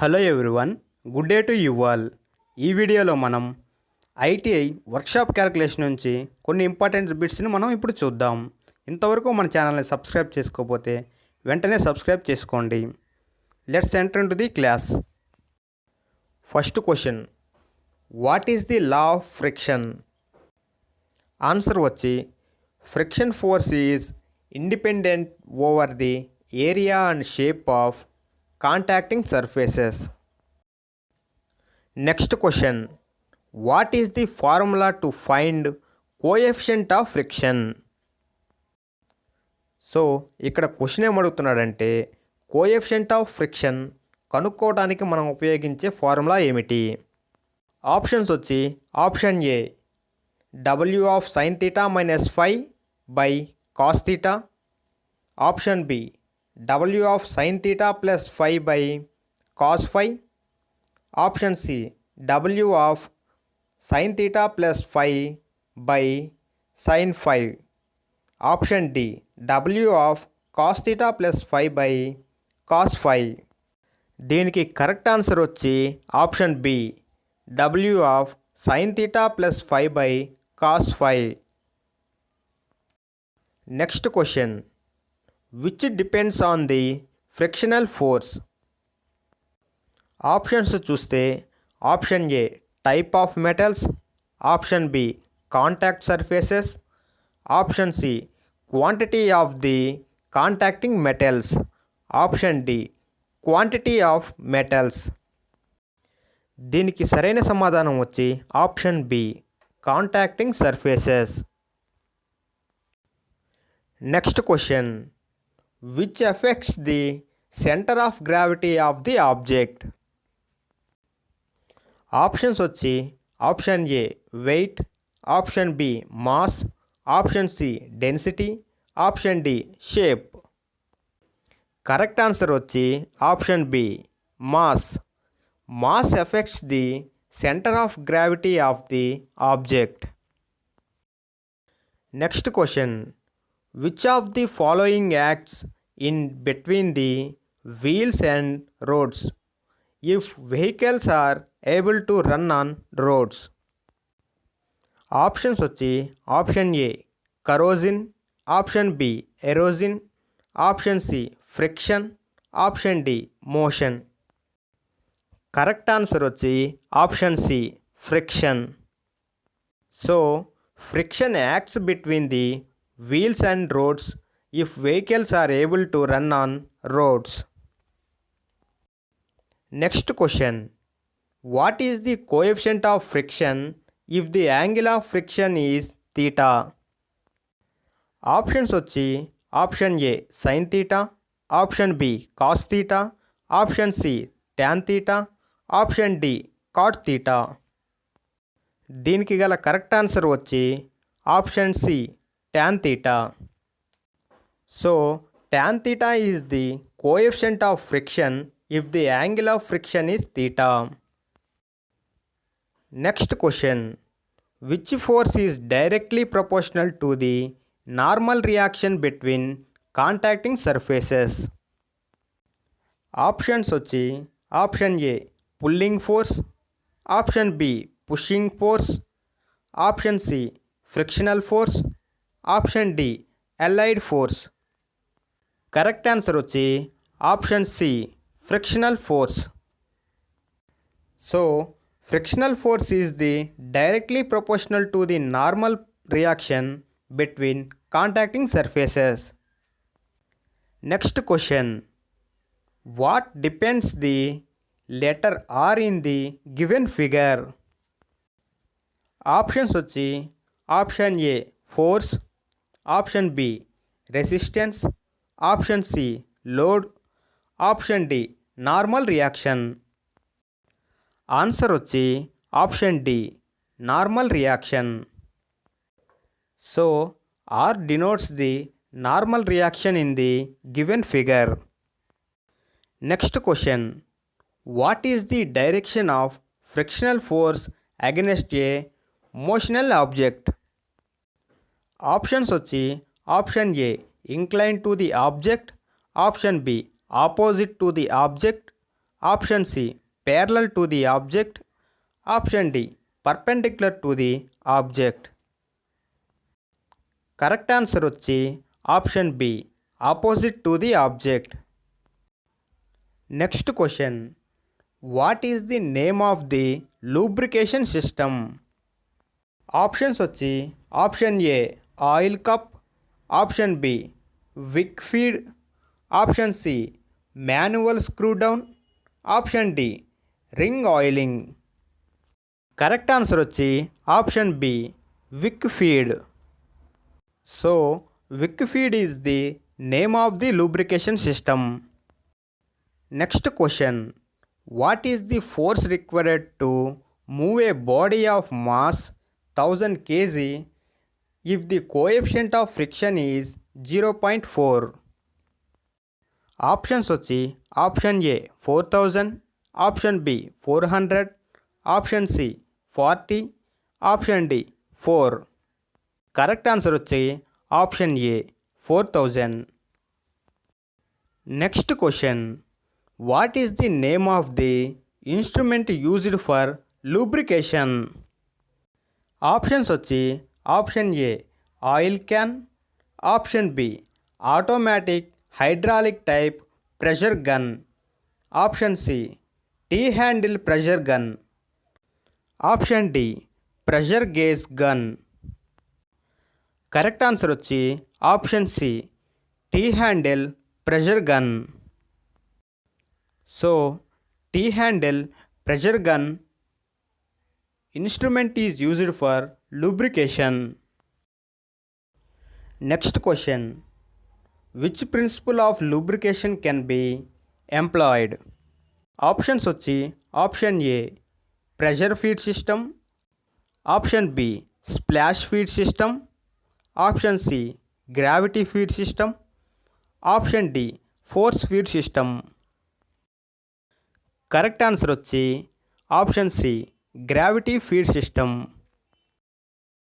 Hello everyone, good day to you all. ఈ వీడియోలో మనం ఐటీఐ వర్క్షాప్ క్యాలిక్యులేషన్ నుంచి కొన్ని ఇంపార్టెంట్ బిట్స్ని మనం ఇప్పుడు చూద్దాం. ఇంతవరకు మన ఛానల్ని సబ్స్క్రైబ్ చేసుకోకపోతే వెంటనే సబ్స్క్రైబ్ చేసుకోండి. Let's enter into the class. First question, what is the law of friction? Answer వచ్చి friction force is independent over the area and shape of contacting surfaces. Next question, what is the formula to find coefficient of friction? So ఇక్కడ question ఏమడుగుతున్నాడంటే coefficient of friction కనుక్కోవడానికి మనం ఉపయోగించే formula ఏమిటి? Options వచ్చి option A W of sine theta minus phi by cos theta, option B W of sin theta plus phi by cos phi, option C W of sin theta plus phi by sin phi, option D W of cos theta plus phi by cos phi. దీనికి correct answer వచ్చి option B W of sin theta plus phi by cos phi. Next question, which depends on the frictional force? Options చూస్తే option A type of metals, option B contact surfaces, option C quantity of the contacting metals, option D quantity of metals. దీనికి సరైన సమాధానం వచ్చి option B contacting surfaces. Next question, which affects the center of gravity of the object? Options వచ్చి option A weight, option B mass, option C density, option D shape. Correct answer వచ్చి option B mass. Mass affects the center of gravity of the object. Next question, which of the following acts in between the wheels and roads if vehicles are able to run on roads? Options వచ్చి option A kerosene, option B erosion, option C friction, option D motion. Correct answer వచ్చి option C friction. So friction acts between the wheels and roads if vehicles are able to run on roads. Next question, what is the coefficient of friction if the angle of friction is theta? Options వచ్చి option A sine theta, option B cos theta, option C tan theta, option D cot theta. దీనికి గల correct answer వచ్చి option C tan theta. So tan theta is the coefficient of friction if the angle of friction is theta. Next question, which force is directly proportional to the normal reaction between contacting surfaces? Options వచ్చి option A pulling force, option B pushing force, option C frictional force, option D allied force. Correct answer వచ్చి option C frictional force. So frictional force is the directly proportional to the normal reaction between contacting surfaces. Next question, what depends the letter R in the given figure? Options వచ్చి option A force, option B resistance, option C load, option D normal reaction. Answer వచ్చి option D normal reaction. So R denotes the normal reaction in the given figure. Next question, what is the direction of frictional force against a motional object? Options వచ్చి option A incline to the object, option B opposite to the object, option C parallel to the object, option D perpendicular to the object. Correct answer వచ్చి option B opposite to the object. Next question, what is the name of the lubrication system? Options వచ్చి option A oil cup, option B wick feed, option C manual screw down, option D ring oiling. Correct answer వచ్చి option B wick feed. So wick feed is the name of the lubrication system. Next question, what is the force required to move a body of mass 1000 kg if the coefficient of friction is 0.4? Options వచ్చి option A 4000, option B 400, option C 40, option D 4. Correct answer వచ్చి option A 4000. Next question, what is the name of the instrument used for lubrication? Options వచ్చి option A oil can, option B automatic hydraulic type pressure gun, option C T handle pressure gun, option D pressure gauge gun. Correct answer వచ్చి option C T handle pressure gun. So T handle pressure gun instrument is used for lubrication. Next question, which principle of lubrication can be employed? Options వచ్చి option A pressure feed system, option B splash feed system, option C gravity feed system, option D force feed system. Correct answer వచ్చి option C gravity feed system.